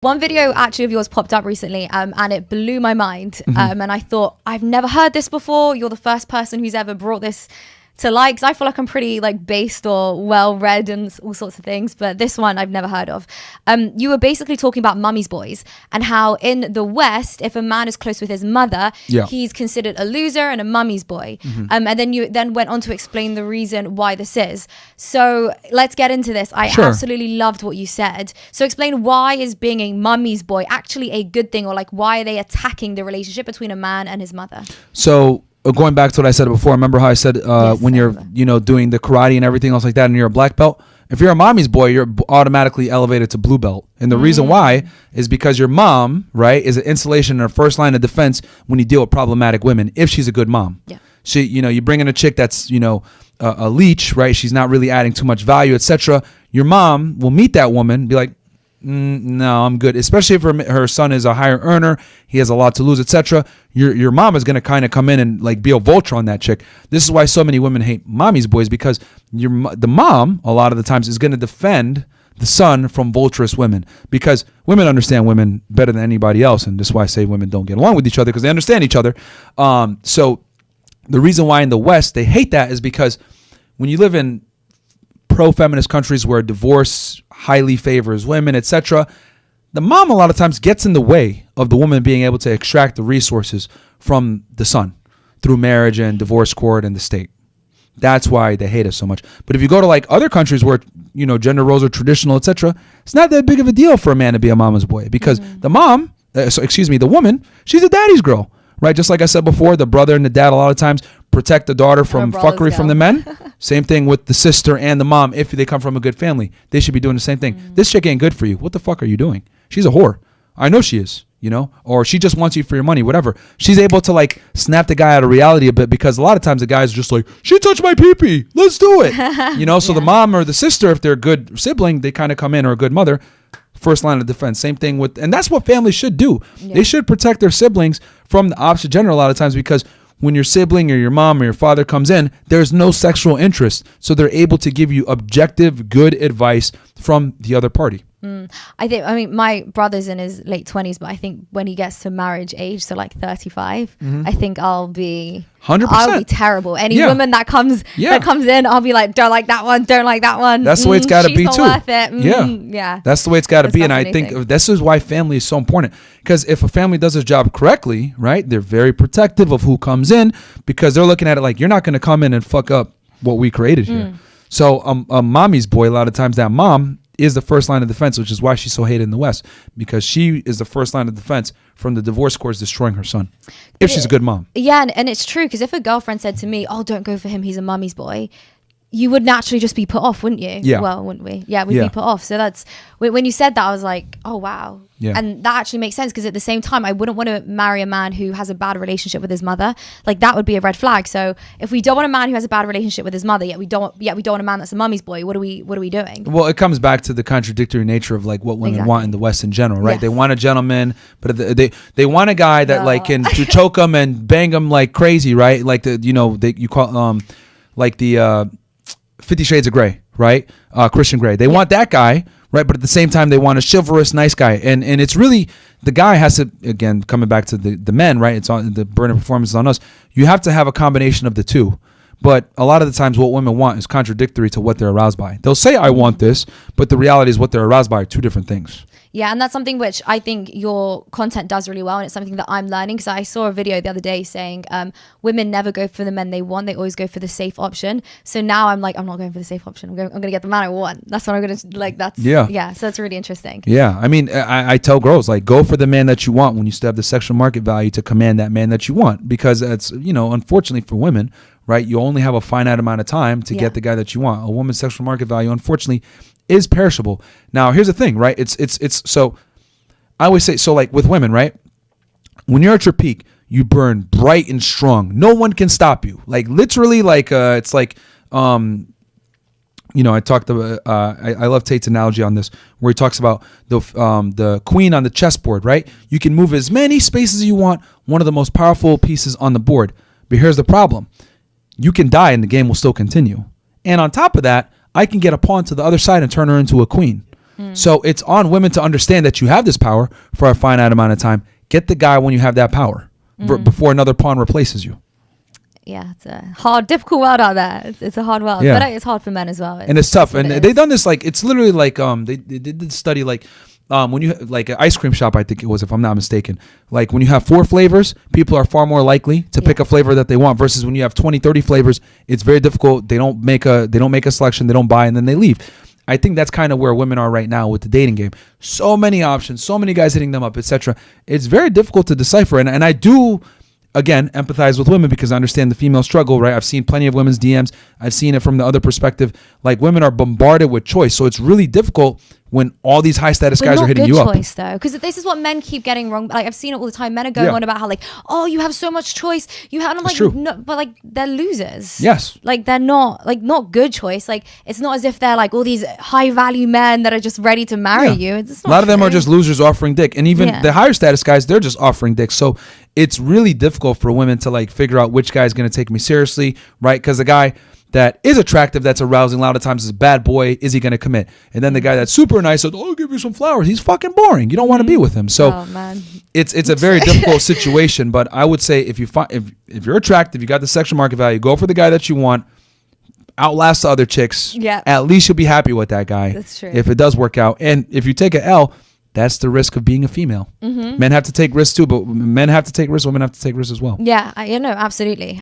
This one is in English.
One video actually of yours popped up recently and it blew my mind. And I thought, I've never heard this before. You're the first person who's ever brought this to light, because I feel like I'm pretty like based or well read and all sorts of things, but this one I've never heard of. You were basically talking about mummy's boys and how in the West, if a man is close with his mother, he's considered a loser and a mummy's boy. And then you then went on to explain the reason why this is. So let's get into this. I absolutely loved what you said. So explain, why is being a mummy's boy actually a good thing, or like why are they attacking the relationship between a man and his mother? So going back to what I said before, remember how I said when you're doing the karate and everything else like that and you're a black belt, if you're a mommy's boy, you're automatically elevated to blue belt. And the reason why is because your mom, right, is an installation in her first line of defense when you deal with problematic women, if she's a good mom. She, you bring in a chick that's, a leech, right? She's not really adding too much value, etc. Your mom will meet that woman, be like, no, I'm good. Especially if her son is a higher earner, he has a lot to lose, etc. Your mom is going to kind of come in and like be a vulture on that chick. This is why so many women hate mommy's boys, because the mom a lot of the times is going to defend the son from vulturous women, because women understand women better than anybody else, and this is why I say women don't get along with each other, because they understand each other. So the reason why in the West they hate that is because when you live in pro-feminist countries where divorce highly favors women, etc., the mom a lot of times gets in the way of the woman being able to extract the resources from the son through marriage and divorce court and the state. That's why they hate us so much. But if you go to like other countries where gender roles are traditional, etc., it's not that big of a deal for a man to be a mama's boy, because the woman, she's a daddy's girl, right? Just like I said before, the brother and the dad a lot of times protect the daughter from fuckery from the men. Same thing with the sister and the mom. If they come from a good family, they should be doing the same thing. This chick ain't good for you. What the fuck are you doing? She's a whore. I know she is, or she just wants you for your money, whatever. She's able to like snap the guy out of reality a bit, because a lot of times the guys are just like, she touched my pee-pee, let's do it. So the mom or the sister, if they're a good sibling, they kind of come in, or a good mother, first line of defense. Same thing with, and that's what families should do. They should protect their siblings from the opposite gender a lot of times, because when your sibling or your mom or your father comes in, there's no sexual interest. So they're able to give you objective, good advice from the other party. I mean, my brother's in his late 20s, but I think when he gets to marriage age, so like 35, I think I'll be 100%. I'll be terrible. Any woman that comes in, I'll be like, don't like that one, don't like that one. That's the way it's got to be not too. Worth it. Yeah. That's the way it's got to be. And I think this is why family is so important, because if a family does its job correctly, right, they're very protective of who comes in, because they're looking at it like, you're not going to come in and fuck up what we created here. So a mommy's boy, a lot of times that mom is the first line of defense, which is why she's so hated in the West, because she is the first line of defense from the divorce courts destroying her son, if she's a good mom. Yeah, and it's true, because if a girlfriend said to me, oh, don't go for him, he's a mummy's boy, you would naturally just be put off, wouldn't you? Yeah. Well, wouldn't we? Yeah, we'd be put off. So that's, when you said that, I was like, oh, wow. Yeah. And that actually makes sense, because at the same time, I wouldn't want to marry a man who has a bad relationship with his mother. Like, that would be a red flag. So if we don't want a man who has a bad relationship with his mother, yet we don't want a man that's a mummy's boy, what are we doing? Well, it comes back to the contradictory nature of like what women want in the West in general, right? Yes. They want a gentleman, but they want a guy that like can choke them and bang them like crazy, right? Like you call like the 50 Shades of Grey, right? Christian Grey. They want that guy, right? But at the same time, they want a chivalrous, nice guy. And it's really, the guy has to, again, coming back to the men, right? It's on the burden of performance is on us. You have to have a combination of the two. But a lot of the times what women want is contradictory to what they're aroused by. They'll say, I want this, but the reality is what they're aroused by are two different things. Yeah, and that's something which I think your content does really well, and it's something that I'm learning, because I saw a video the other day saying women never go for the men they want, they always go for the safe option. So now I'm like, I'm not going for the safe option, I'm going to get the man I want. That's what I'm going to, like, that's, so that's really interesting. Yeah, I mean, I tell girls, like, go for the man that you want when you still have the sexual market value to command that man that you want, because it's, unfortunately for women, right, you only have a finite amount of time to get the guy that you want. A woman's sexual market value, unfortunately, is perishable. Now, here's the thing, right? It's so I always say, so like with women, right? When you're at your peak, you burn bright and strong. No one can stop you. Like literally, like it's like I talked about I love Tate's analogy on this, where he talks about the queen on the chessboard, right? You can move as many spaces as you want, one of the most powerful pieces on the board. But here's the problem. You can die and the game will still continue. And on top of that, I can get a pawn to the other side and turn her into a queen. So it's on women to understand that you have this power for a finite amount of time. Get the guy when you have that power before another pawn replaces you. Yeah, it's a hard, difficult world out there. It's a hard world, but it's hard for men as well. And it's tough. And they've done this like, it's literally like they did this study like when you like an ice cream shop, I think it was, if I'm not mistaken, like when you have 4 flavors, people are far more likely to pick a flavor that they want versus when you have 20, 30 flavors, it's very difficult. They don't make a selection, they don't buy, and then they leave. I think that's kind of where women are right now with the dating game. So many options, so many guys hitting them up, etc. It's very difficult to decipher. And I do, again, empathize with women because I understand the female struggle, right? I've seen plenty of women's DMs. I've seen it from the other perspective. Like, women are bombarded with choice. So it's really difficult when all these high status guys are hitting you up. Not good choice though, because this is what men keep getting wrong. Like, I've seen it all the time. Men are going on about how like, oh, you have so much choice. You have, and I'm like, true. no, but like they're losers. Yes. Like they're not good choice. Like it's not as if they're like all these high value men that are just ready to marry you. It's not a lot of them are just losers offering dick, and even the higher status guys, they're just offering dick. So it's really difficult for women to like figure out which guy's going to take me seriously, right? Because the guy that is attractive, that's arousing, a lot of times is a bad boy. Is he going to commit? And then the guy that's super nice says, "Oh, I'll give you some flowers." He's fucking boring. You don't want to be with him. So it's a very difficult situation. But I would say if you're attractive, you got the sexual market value, go for the guy that you want. Outlast the other chicks. Yeah. At least you'll be happy with that guy. That's true. If it does work out, and if you take an L, that's the risk of being a female. Men have to take risks too, but men have to take risks. Women have to take risks as well. Yeah, absolutely.